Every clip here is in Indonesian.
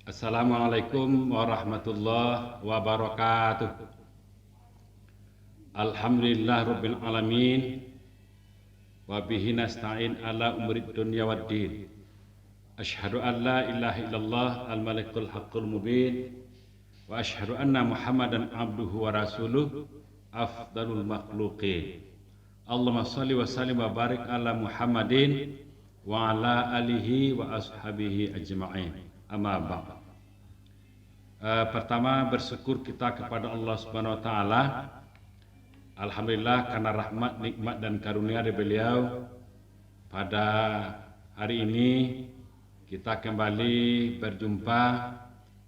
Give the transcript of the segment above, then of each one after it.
Assalamualaikum warahmatullahi wabarakatuh. Alhamdulillah rabbil alamin. Wa bihi nasta'in ala umurid dunya waddin. Asyhadu an la ilaha illallah al-malikul haqqul mubin. Wa asyhadu anna Muhammadan abduhu wa rasuluh afdalul makhluqin. Allahumma shalli wa sallim wa barik ala Muhammadin wa ala alihi wa ashabihi ajma'in. Amma ba'd. Pertama bersyukur kita kepada Allah Subhanahu wa taala. Alhamdulillah karena rahmat, nikmat dan karunia dari beliau pada hari ini kita kembali berjumpa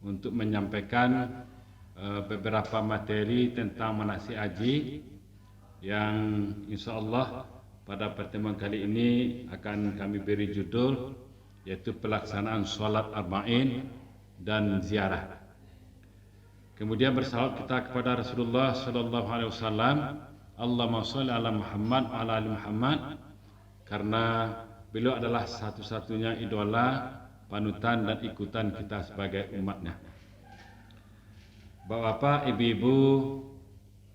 untuk menyampaikan beberapa materi tentang manasik haji yang insya Allah pada pertemuan kali ini akan kami beri judul yaitu pelaksanaan sholat arba'in dan ziarah. Kemudian bersalawat kita kepada Rasulullah Sallallahu Alaihi Wasallam. Allahumma sholli ala Muhammad wa ala ali Muhammad, karena beliau adalah satu-satunya idola, panutan dan ikutan kita sebagai umatnya. Bapak-bapak, ibu-ibu,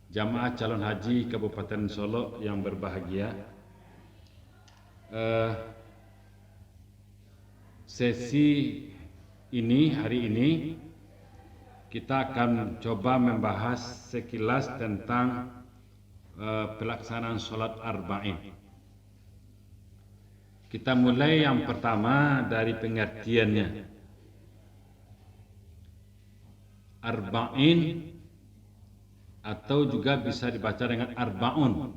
jamaah calon haji Kabupaten Solo yang berbahagia, sesi ini hari ini kita akan coba membahas sekilas tentang pelaksanaan sholat arba'in. Kita mulai yang pertama dari pengertiannya. Arba'in atau juga bisa dibaca dengan arba'un.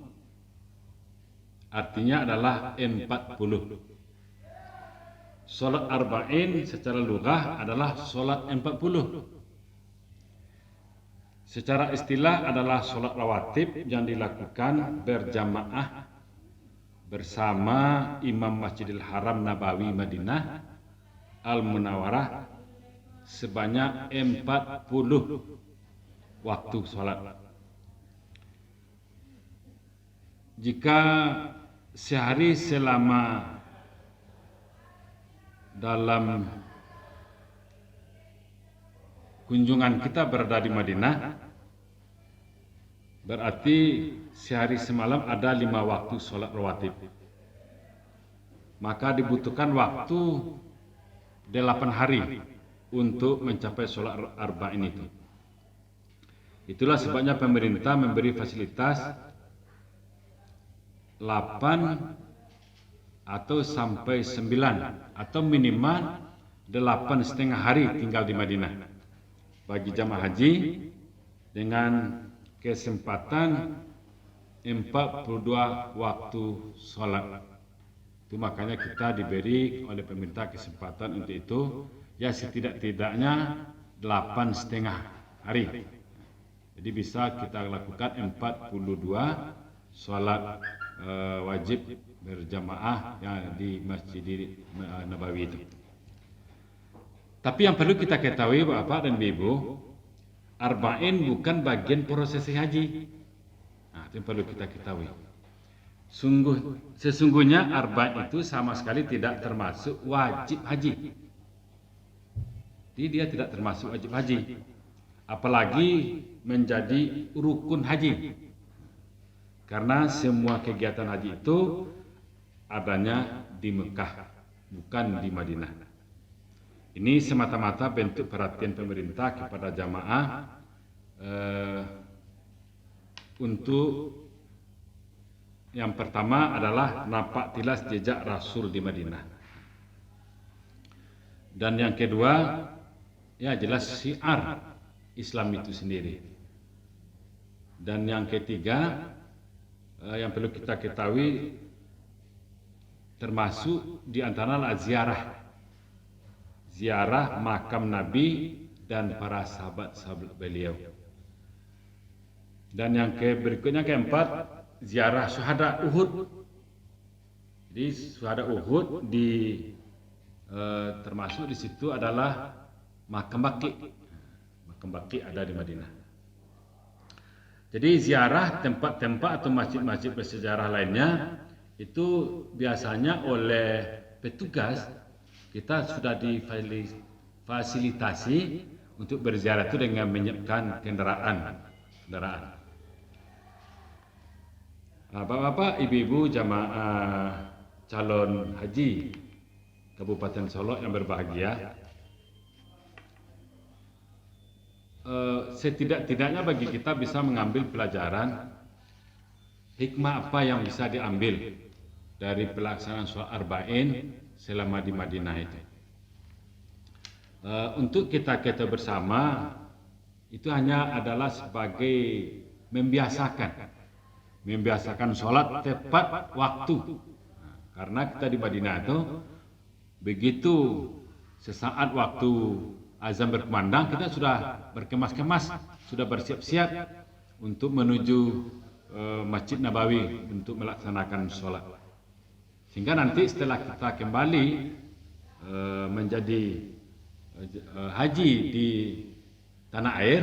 Artinya adalah 40. Sholat arba'in secara lughah adalah sholat 40. Secara istilah adalah sholat rawatib yang dilakukan berjamaah bersama Imam Masjidil Haram Nabawi Madinah Al-Munawwarah sebanyak 40 waktu sholat. Jika sehari selama dalam kunjungan kita berada di Madinah, berarti sehari semalam ada 5 waktu sholat rawatib. Maka dibutuhkan waktu 8 hari untuk mencapai sholat arba'in itu. Itulah sebabnya pemerintah memberi fasilitas 8 atau sampai 9 atau minimal 8,5 hari tinggal di Madinah bagi jamaah haji dengan kesempatan 42 waktu sholat. Itu makanya kita diberi oleh pemerintah kesempatan untuk itu, ya setidak-tidaknya 8,5 hari. Jadi bisa kita lakukan 42 sholat wajib berjamaah yang di Masjid Nabawi itu. Tapi yang perlu kita ketahui Bapak dan Ibu, arba'in bukan bagian prosesi haji. Nah, itu yang perlu kita ketahui. Sesungguhnya arba'in itu sama sekali tidak termasuk wajib haji. Jadi dia tidak termasuk wajib haji. Apalagi menjadi rukun haji. Karena semua kegiatan haji itu adanya di Mekah, bukan di Madinah. Ini semata-mata bentuk perhatian pemerintah kepada jamaah untuk yang pertama adalah nampak tilas jejak Rasul di Madinah. Dan yang kedua, ya jelas syiar Islam itu sendiri. Dan yang ketiga, yang perlu kita ketahui termasuk di antara ziarah makam Nabi dan para sahabat-sahabat beliau. Dan yang berikutnya keempat, ziarah syuhada Uhud. Jadi syuhada Uhud termasuk di situ adalah makam Baqi. Makam Baqi ada di Madinah. Jadi ziarah tempat-tempat atau masjid-masjid bersejarah lainnya itu biasanya oleh petugas kita sudah fasilitasi untuk berziarah itu dengan menyiapkan kendaraan. Bapak-bapak, ibu-ibu jamaah calon haji Kabupaten Solok yang berbahagia, setidak-tidaknya bagi kita bisa mengambil pelajaran hikmah apa yang bisa diambil dari pelaksanaan sholat arba'in selama di Madinah itu. Untuk kita bersama itu hanya adalah sebagai membiasakan sholat tepat waktu. Karena kita di Madinah itu begitu sesaat waktu azan berkumandang kita sudah berkemas-kemas, sudah bersiap-siap untuk menuju Masjid Nabawi untuk melaksanakan sholat. Sehingga nanti setelah kita kembali menjadi haji di tanah air,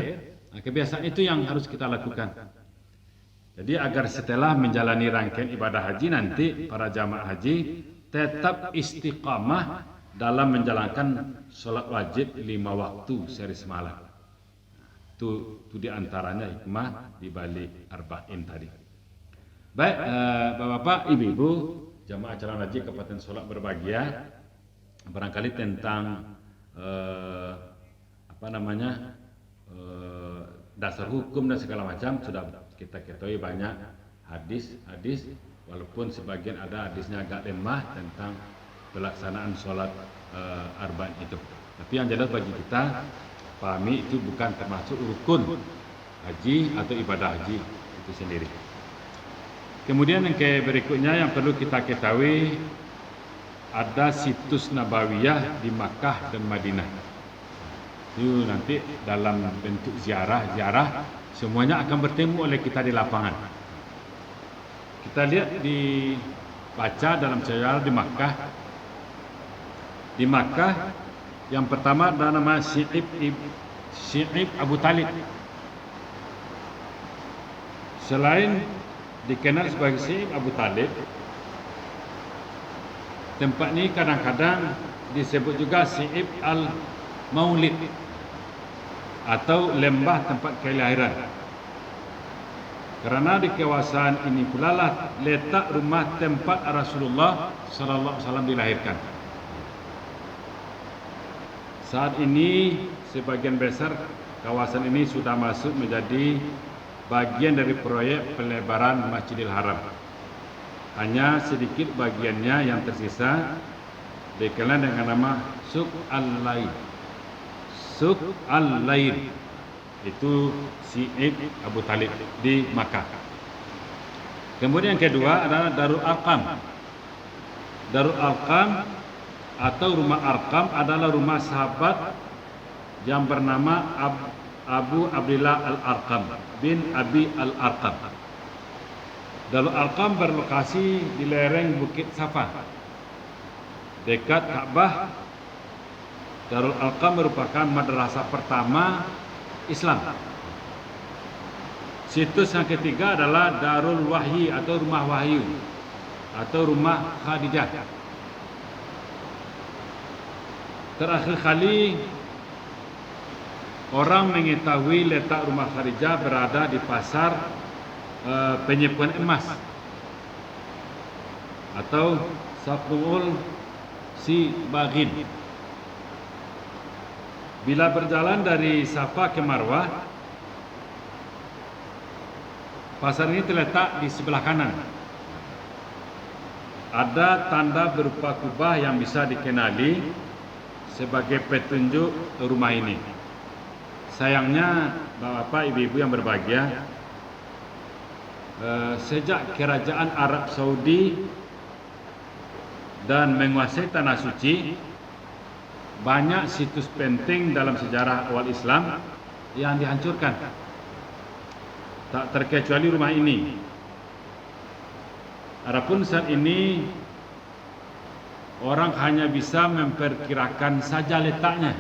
kebiasaan itu yang harus kita lakukan. Jadi agar setelah menjalani rangkaian ibadah haji nanti para jamaah haji tetap istiqamah dalam menjalankan sholat wajib 5 waktu sehari semalam. Itu diantaranya hikmah di balik arba'in tadi. Baik, bapak-bapak, ibu-ibu, jamaah calon haji Kabupaten Solok berbahagia, barangkali tentang dasar hukum dan segala macam sudah kita ketahui banyak hadis, walaupun sebagian ada hadisnya agak lemah tentang pelaksanaan sholat arba'in itu. Tapi yang jelas bagi kita pahami itu bukan termasuk rukun haji atau ibadah haji itu sendiri. Kemudian yang berikutnya yang perlu kita ketahui, ada situs Nabawiyah di Makkah dan Madinah. Itu nanti dalam bentuk ziarah semuanya akan bertemu oleh kita di lapangan. Kita lihat baca dalam sejarah di Makkah. Di Makkah yang pertama ada nama Syi'ib Abu Talib. Selain dikenal sebagai Syi'ib Abu Talib, tempat ini kadang-kadang disebut juga Syi'ib Al-Maulid atau lembah tempat kelahiran. Karena di kawasan ini pula lah letak rumah tempat Rasulullah sallallahu alaihi wasallam dilahirkan. Saat ini sebagian besar kawasan ini sudah masuk menjadi bagian dari proyek pelebaran Masjidil Haram. Hanya sedikit bagiannya yang tersisa dikenal dengan nama Suq Al-Lail. Itu Syi'ib Abu Talib di Makkah. Kemudian yang kedua adalah Darul Arqam. Darul Arqam atau rumah Arqam adalah rumah sahabat yang bernama Abu Abdillah Al-Arqam bin Abi Al-Arqam. Darul Arqam berlokasi di lereng Bukit Safa dekat Ka'bah. Darul Arqam merupakan madrasah pertama Islam. Situs yang ketiga adalah Darul Wahyi atau rumah wahyu atau rumah Khadijah. Terakhir kali orang mengetahui letak rumah Khadijah berada di pasar penyimpanan emas atau Saqul Sibaghin. Bila berjalan dari Safa ke Marwah, pasar ini terletak di sebelah kanan. Ada tanda berupa kubah yang bisa dikenali sebagai petunjuk rumah ini. Sayangnya, bapak, ibu-ibu yang berbahagia, sejak kerajaan Arab Saudi dan menguasai tanah suci, banyak situs penting dalam sejarah awal Islam yang dihancurkan. Tak terkecuali rumah ini. Adapun saat ini orang hanya bisa memperkirakan saja letaknya.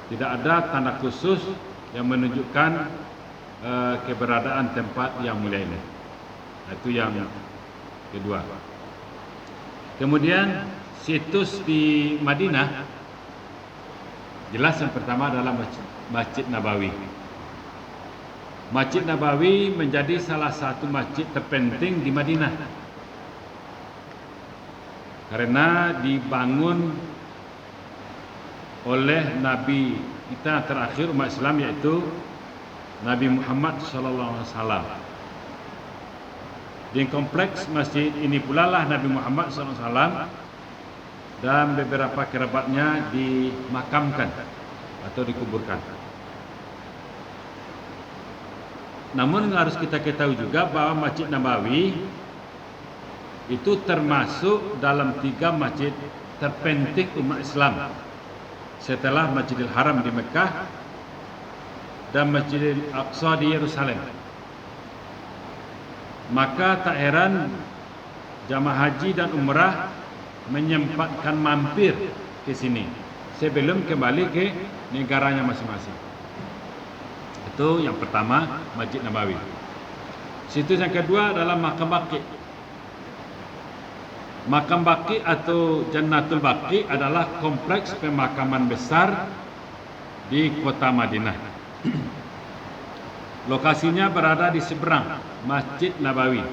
Tidak ada tanda khusus yang menunjukkan keberadaan tempat yang mulia ini. Itu yang kedua. Kemudian situs di Madinah Jelas yang pertama adalah Masjid Nabawi. Masjid Nabawi menjadi salah satu masjid terpenting di Madinah, karena dibangun oleh Nabi kita terakhir umat Islam, yaitu Nabi Muhammad SAW. Di kompleks masjid ini pula lah Nabi Muhammad SAW dan beberapa kerabatnya dimakamkan atau dikuburkan. Namun harus kita ketahui juga bahwa Masjid Nabawi itu termasuk dalam 3 masjid terpenting umat Islam setelah Masjidil Haram di Mekah dan Masjidil Aqsa di Yerusalem. Maka tak heran jamaah haji dan umrah menyempatkan mampir ke sini sebelum kembali ke negaranya masing-masing. Itu yang pertama, Masjid Nabawi. Situs yang kedua adalah Makam Baqi. Makam Baqi atau Jannatul Baqi adalah kompleks pemakaman besar di kota Madinah. Lokasinya berada di seberang Masjid Nabawi,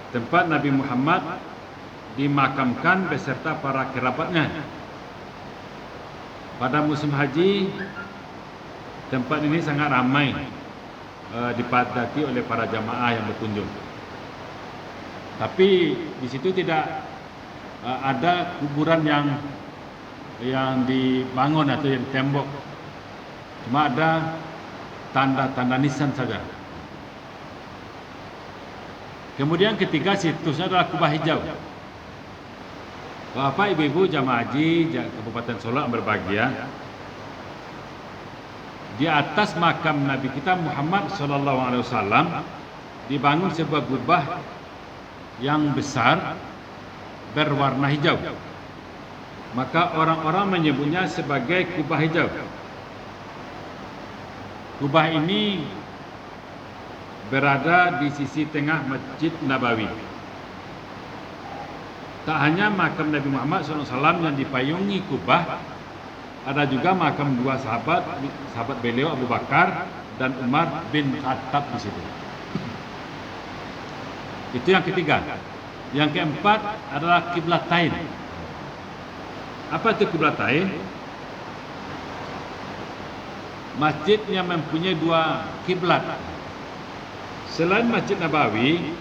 tempat Nabi Muhammad dimakamkan beserta para kerabatnya. Pada musim haji, tempat ini sangat ramai dipadati oleh para jamaah yang berkunjung. Tapi di situ tidak ada kuburan yang dibangun atau yang tembok. Cuma ada tanda-tanda nisan saja. Kemudian ketiga situsnya adalah Kubah Hijau. Bapak Ibu jamaah haji Kabupaten Solo yang berbahagia, di atas makam Nabi kita Muhammad SAW dibangun sebuah kubah yang besar berwarna hijau. Maka orang-orang menyebutnya sebagai Kubah Hijau. Kubah ini berada di sisi tengah Masjid Nabawi. Tak hanya makam Nabi Muhammad SAW yang dipayungi kubah, ada juga makam 2 sahabat beliau, Abu Bakar dan Umar bin Khattab di situ. Itu yang ketiga. Yang keempat adalah Qiblatain. Apa itu Qiblatain? Masjid yang mempunyai 2 kiblat. Selain Masjid Nabawi,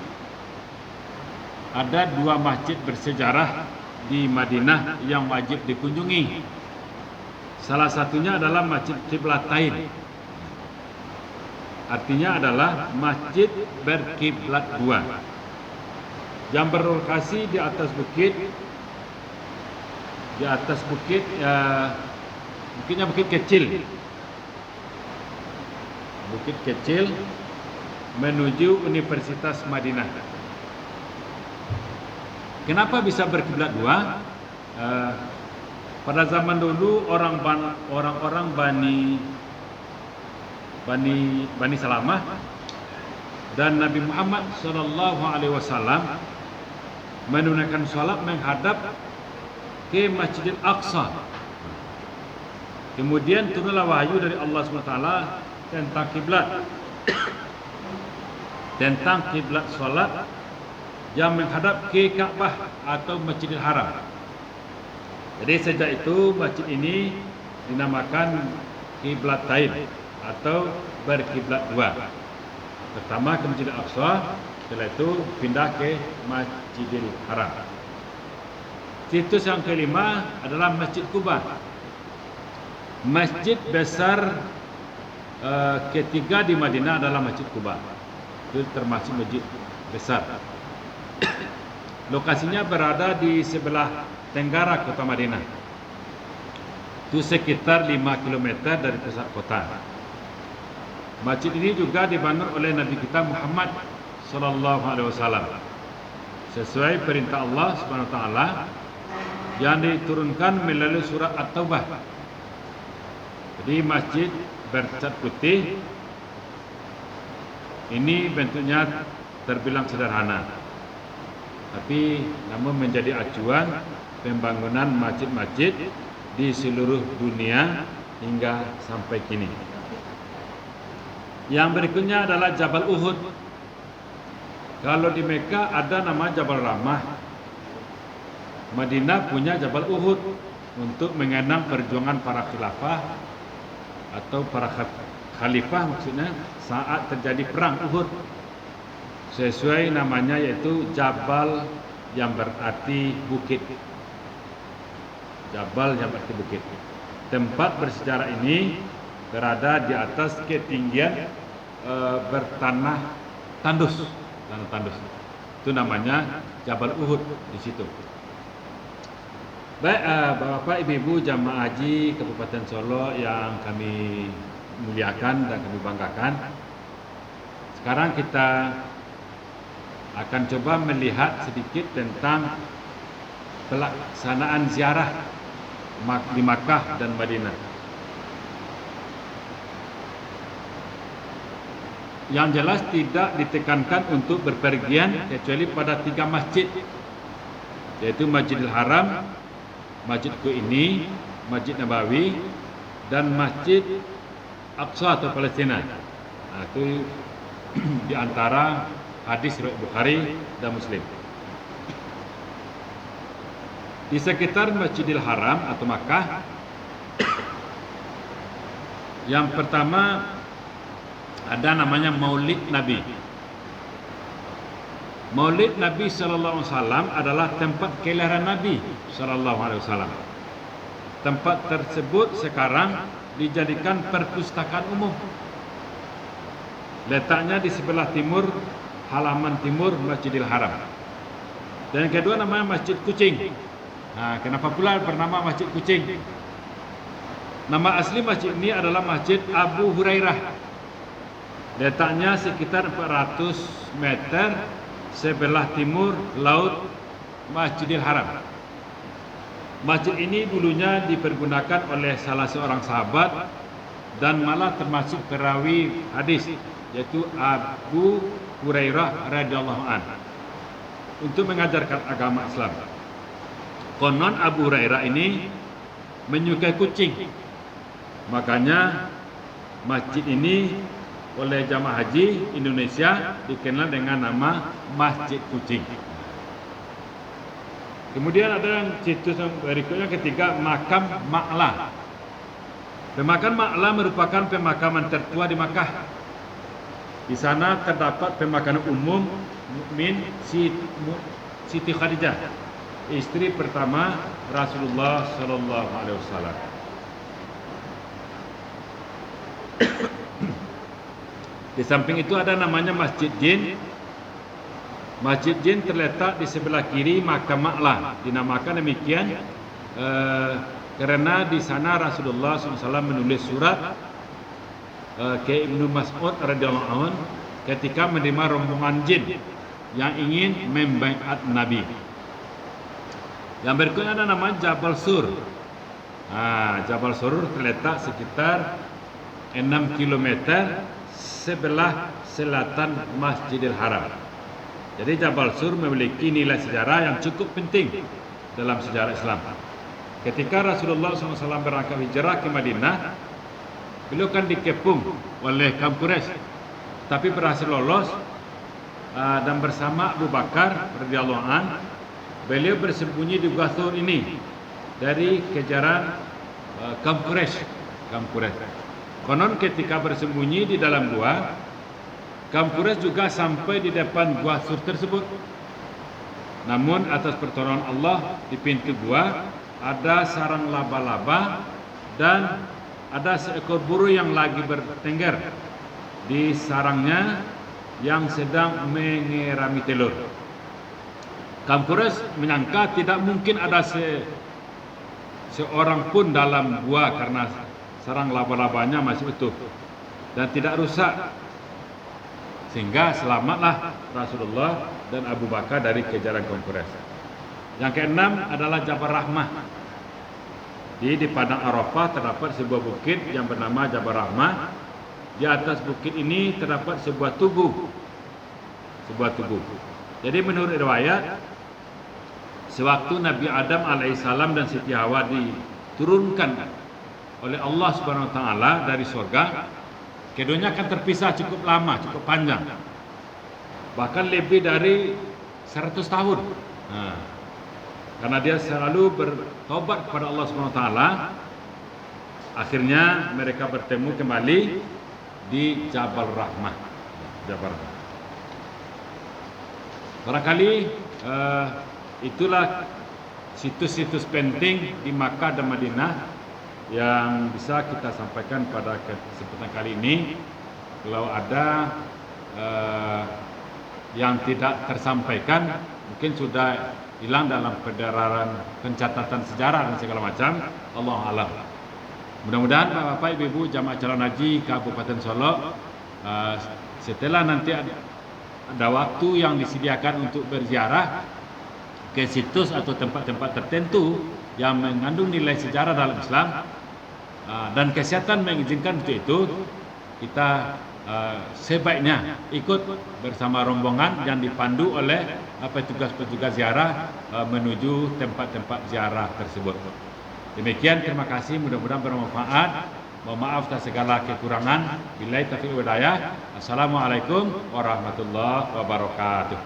ada 2 masjid bersejarah di Madinah yang wajib dikunjungi. Salah satunya adalah Masjid Qiblatain. Artinya adalah masjid berkiblat 2 yang berlokasi di atas bukit. Di atas bukit, bukitnya bukit kecil. Bukit kecil menuju Universitas Madinah. Kenapa bisa berkiblat 2? Pada zaman dulu orang-orang Bani Salamah dan Nabi Muhammad SAW menunaikan sholat menghadap ke Masjidil Aqsa. Kemudian turunlah wahyu dari Allah SWT tentang kiblat, tentang kiblat sholat yang menghadap ke Ka'bah atau Masjidil Haram. Jadi sejak itu masjid ini dinamakan Qiblatain atau berkiblat 2. Pertama ke Masjidil Aqsa, setelah itu pindah ke Masjidil Haram. Situs yang kelima adalah Masjid Quba. Masjid besar ketiga di Madinah adalah Masjid Quba. Itu termasuk masjid besar. Lokasinya berada di sebelah tenggara kota Madinah. Itu sekitar 5 km dari pusat kota. Masjid ini juga dibangun oleh Nabi kita Muhammad SAW sesuai perintah Allah SWT yang diturunkan melalui surat At-Taubah. Jadi masjid bercat putih ini bentuknya terbilang sederhana, tapi namun menjadi acuan pembangunan masjid-masjid di seluruh dunia hingga sampai kini. Yang berikutnya adalah Jabal Uhud. Kalau di Mekah ada nama Jabal Rahmah, Madinah punya Jabal Uhud untuk mengenang perjuangan para khilafah atau para khalifah maksudnya saat terjadi perang Uhud. Sesuai namanya yaitu Jabal yang berarti bukit. Jabal yang berarti bukit. Tempat bersejarah ini berada di atas ketinggian bertanah tandus, tanah tandus. Itu namanya Jabal Uhud di situ. Baik, Bapak Ibu jamaah haji Kabupaten Solo yang kami muliakan dan kami banggakan. Sekarang kita akan coba melihat sedikit tentang pelaksanaan ziarah di Makkah dan Madinah. Yang jelas tidak ditekankan untuk berpergian kecuali pada 3 masjid, yaitu Masjidil Haram, Masjid Qubni, Masjid Nabawi, dan Masjid Aqsa atau Palestina. Nah, itu di antara hadis riwayat Bukhari dan Muslim. Di sekitar Masjidil Haram atau Makkah, yang pertama ada namanya Maulid Nabi. Maulid Nabi sallallahu alaihi wasallam adalah tempat kelahiran Nabi sallallahu alaihi wasallam. Tempat tersebut sekarang dijadikan perpustakaan umum. Letaknya di sebelah timur, halaman timur Masjidil Haram. Dan yang kedua namanya Masjid Kucing. Nah, kenapa pula bernama Masjid Kucing? Nama asli masjid ini adalah Masjid Abu Hurairah. Letaknya sekitar 400 meter sebelah timur laut Masjidil Haram. Masjid ini dulunya dipergunakan oleh salah seorang sahabat dan malah termasuk perawi hadis, yaitu Abu Hurairah radhiyallahu anhu, untuk mengajarkan agama Islam. Konon Abu Hurairah ini menyukai kucing. Makanya masjid ini oleh jamaah haji Indonesia dikenal dengan nama Masjid Kucing. Kemudian ada yang situs berikutnya ketiga, Makam Ma'la. Pemakam Ma'la merupakan pemakaman tertua di Makkah. Di sana terdapat pemakaman umum mukmin Siti Khadijah, istri pertama Rasulullah sallallahu alaihi wasallam. Di samping itu ada namanya Masjid Jin. Masjid Jin terletak di sebelah kiri Makam Ma'la. Dinamakan demikian karena di sana Rasulullah SAW menulis surat ke Ibnu Mas'ud radhiyallahu anhu ketika menerima rombongan jin yang ingin membaiat Nabi. Yang berikutnya ada nama Jabal Sur. Jabal Sur terletak sekitar 6 km sebelah selatan Masjidil Haram. Jadi Jabal Sur memiliki nilai sejarah yang cukup penting dalam sejarah Islam. Ketika Rasulullah SAW berangkat hijrah ke Madinah, beliau kan dikepung oleh kaum Quraisy, tapi berhasil lolos dan bersama Abu Bakar radhiyallahu an, beliau bersembunyi di Gua Thur ini dari kejaran kaum Quraisy. Konon ketika bersembunyi di dalam gua, kaum Quraisy juga sampai di depan Gua Thur tersebut. Namun atas pertolongan Allah, di pintu gua ada sarang laba-laba dan ada seekor burung yang lagi bertengger di sarangnya yang sedang mengerami telur. Kaum Quraisy menyangka tidak mungkin ada seorang pun dalam gua karena sarang laba-labanya masih utuh dan tidak rusak, sehingga selamatlah Rasulullah dan Abu Bakar dari kejaran kaum Quraisy. Yang keenam adalah Jabal Rahmah. Di padang Arafah terdapat sebuah bukit yang bernama Jabal Rahmah. Di atas bukit ini terdapat sebuah tugu. Jadi menurut riwayat, sewaktu Nabi Adam alaihissalam dan Siti Hawa diturunkan oleh Allah Subhanahu wa taala dari surga, keduanya akan terpisah cukup lama, cukup panjang. Bahkan lebih dari 100 tahun. Nah, karena dia selalu bertobat kepada Allah Subhanahu wa taala, akhirnya mereka bertemu kembali di Jabal Rahmah. Jabal Rahmah. Barangkali itulah situs-situs penting di Makkah dan Madinah yang bisa kita sampaikan pada kesempatan kali ini. Kalau ada yang tidak tersampaikan, mungkin sudah hilang dalam peredaran pencatatan sejarah dan segala macam, Allah alam. Mudah-mudahan Bapak Ibu jamaah calon haji Kabupaten Solok, setelah nanti ada waktu yang disediakan untuk berziarah ke situs atau tempat-tempat tertentu yang mengandung nilai sejarah dalam Islam, dan kesehatan mengizinkan untuk itu, kita sebaiknya ikut bersama rombongan yang dipandu oleh petugas-petugas ziarah menuju tempat-tempat ziarah tersebut. Demikian, terima kasih, mudah-mudahan bermanfaat. Mohon maaf atas segala kekurangan. Billahi taufiq wal hidayah. Assalamualaikum warahmatullahi wabarakatuh.